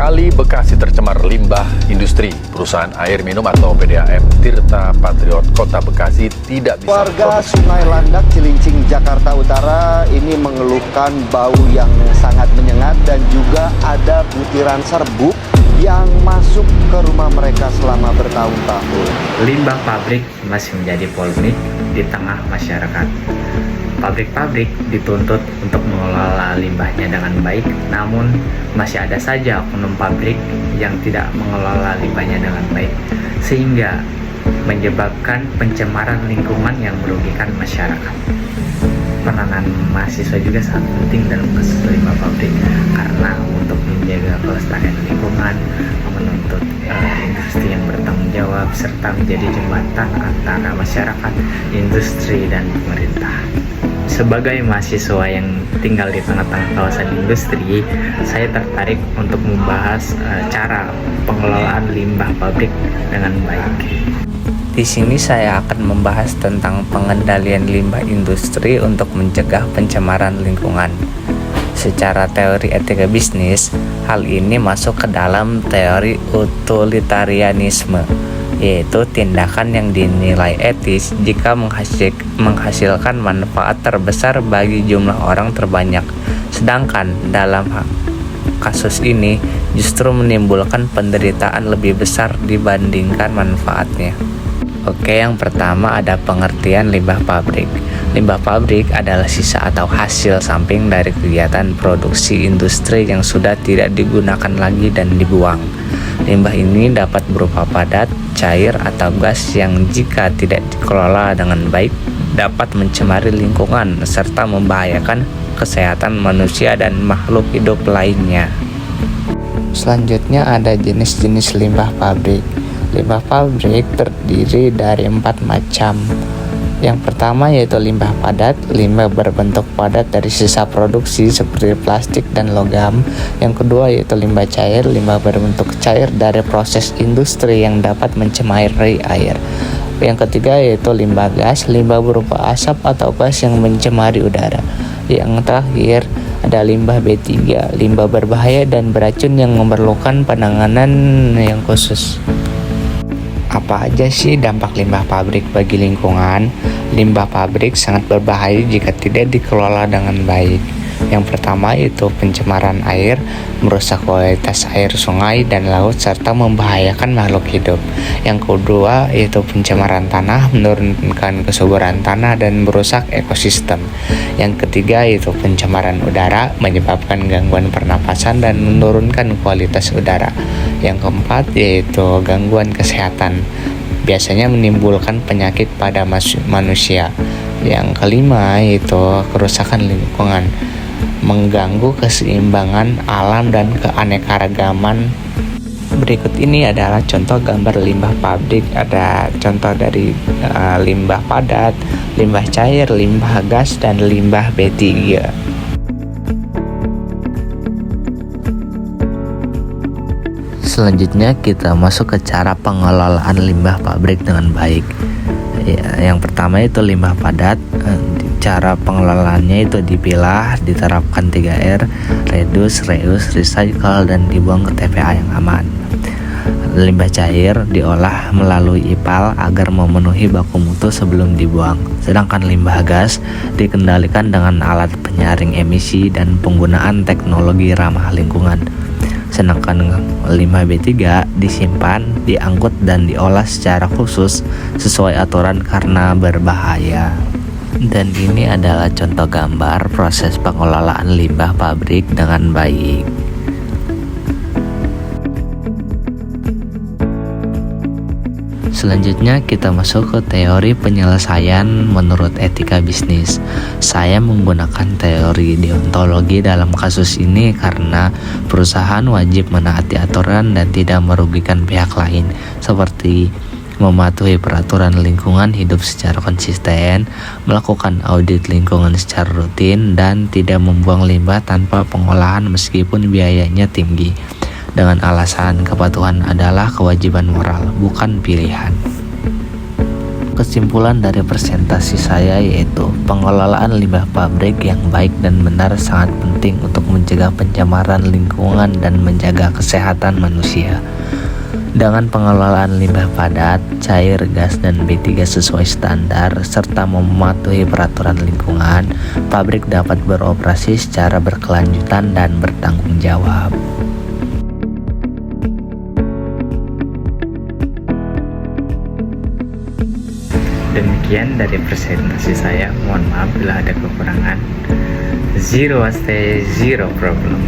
Kali Bekasi tercemar limbah industri. Perusahaan air minum atau PDAM Tirta Patriot Kota Bekasi tidak bisa Warga Sungai Landak, Cilincing, Jakarta Utara ini mengeluhkan bau yang sangat menyengat dan juga ada butiran serbuk yang masuk ke rumah mereka selama bertahun-tahun. Limbah pabrik masih menjadi polemik di tengah masyarakat. Pabrik-pabrik dituntut untuk mengelola limbahnya dengan baik, namun masih ada saja oknum pabrik yang tidak mengelola limbahnya dengan baik, sehingga menyebabkan pencemaran lingkungan yang merugikan masyarakat. Peranan mahasiswa juga sangat penting dalam kasus limbah pabrik, karena untuk menjaga kelestarian lingkungan, menuntut industri yang bertanggung jawab, serta menjadi jembatan antara masyarakat, industri, dan pemerintah. Sebagai mahasiswa yang tinggal di tengah-tengah kawasan industri, saya tertarik untuk membahas cara pengelolaan limbah pabrik dengan baik. Di sini saya akan membahas tentang pengendalian limbah industri untuk mencegah pencemaran lingkungan. Secara teori etika bisnis, hal ini masuk ke dalam teori utilitarianisme, yaitu tindakan yang dinilai etis jika menghasilkan manfaat terbesar bagi jumlah orang terbanyak. Sedangkan dalam kasus ini justru menimbulkan penderitaan lebih besar dibandingkan manfaatnya. Oke, yang pertama ada pengertian limbah pabrik. Limbah pabrik adalah sisa atau hasil samping dari kegiatan produksi industri yang sudah tidak digunakan lagi dan dibuang. Limbah ini dapat berupa padat, cair, atau gas yang jika tidak dikelola dengan baik dapat mencemari lingkungan serta membahayakan kesehatan manusia dan makhluk hidup lainnya. Selanjutnya ada jenis-jenis limbah pabrik. Limbah pabrik terdiri dari 4 macam. Yang pertama yaitu limbah padat. Limbah berbentuk padat dari sisa produksi seperti plastik dan logam. Yang kedua yaitu limbah cair. Limbah berbentuk cair dari proses industri yang dapat mencemari air. Yang ketiga yaitu limbah gas. Limbah berupa asap atau gas yang mencemari udara. Yang terakhir ada limbah B3, limbah berbahaya dan beracun yang memerlukan penanganan yang khusus. Apa aja sih dampak limbah pabrik bagi lingkungan? Limbah pabrik sangat berbahaya jika tidak dikelola dengan baik. Yang pertama yaitu pencemaran air, merusak kualitas air sungai dan laut serta membahayakan makhluk hidup. Yang kedua yaitu pencemaran tanah, menurunkan kesuburan tanah dan merusak ekosistem. Yang ketiga yaitu pencemaran udara, menyebabkan gangguan pernapasan dan menurunkan kualitas udara. Yang keempat yaitu gangguan kesehatan, biasanya menimbulkan penyakit pada manusia. Yang kelima yaitu kerusakan lingkungan, mengganggu keseimbangan alam dan keanekaragaman. Berikut ini adalah contoh gambar limbah pabrik. Ada contoh dari limbah padat, limbah cair, limbah gas, dan limbah B3. Selanjutnya kita masuk ke cara pengelolaan limbah pabrik dengan baik. Yang pertama itu limbah padat. Cara pengelolaannya itu dipilah, diterapkan 3R, reduce, reuse, recycle, dan dibuang ke TPA yang aman. Limbah cair diolah melalui IPAL agar memenuhi baku mutu sebelum dibuang. Sedangkan limbah gas dikendalikan dengan alat penyaring emisi dan penggunaan teknologi ramah lingkungan. Sedangkan limbah B3 disimpan, diangkut, dan diolah secara khusus sesuai aturan karena berbahaya. Dan ini adalah contoh gambar proses pengelolaan limbah pabrik dengan baik. Selanjutnya kita masuk ke teori penyelesaian menurut etika bisnis. Saya menggunakan teori deontologi dalam kasus ini karena perusahaan wajib menaati aturan dan tidak merugikan pihak lain, seperti mematuhi peraturan lingkungan hidup secara konsisten, melakukan audit lingkungan secara rutin, dan tidak membuang limbah tanpa pengolahan meskipun biayanya tinggi, dengan alasan kepatuhan adalah kewajiban moral, bukan pilihan. kesimpulan dari presentasi saya yaitu pengelolaan limbah pabrik yang baik dan benar sangat penting untuk mencegah pencemaran lingkungan dan menjaga kesehatan manusia. Dengan pengelolaan limbah padat, cair, gas, dan B3 sesuai standar, serta mematuhi peraturan lingkungan, pabrik dapat beroperasi secara berkelanjutan dan bertanggung jawab. Demikian dari presentasi saya. Mohon maaf bila ada kekurangan. Zero waste, zero problem.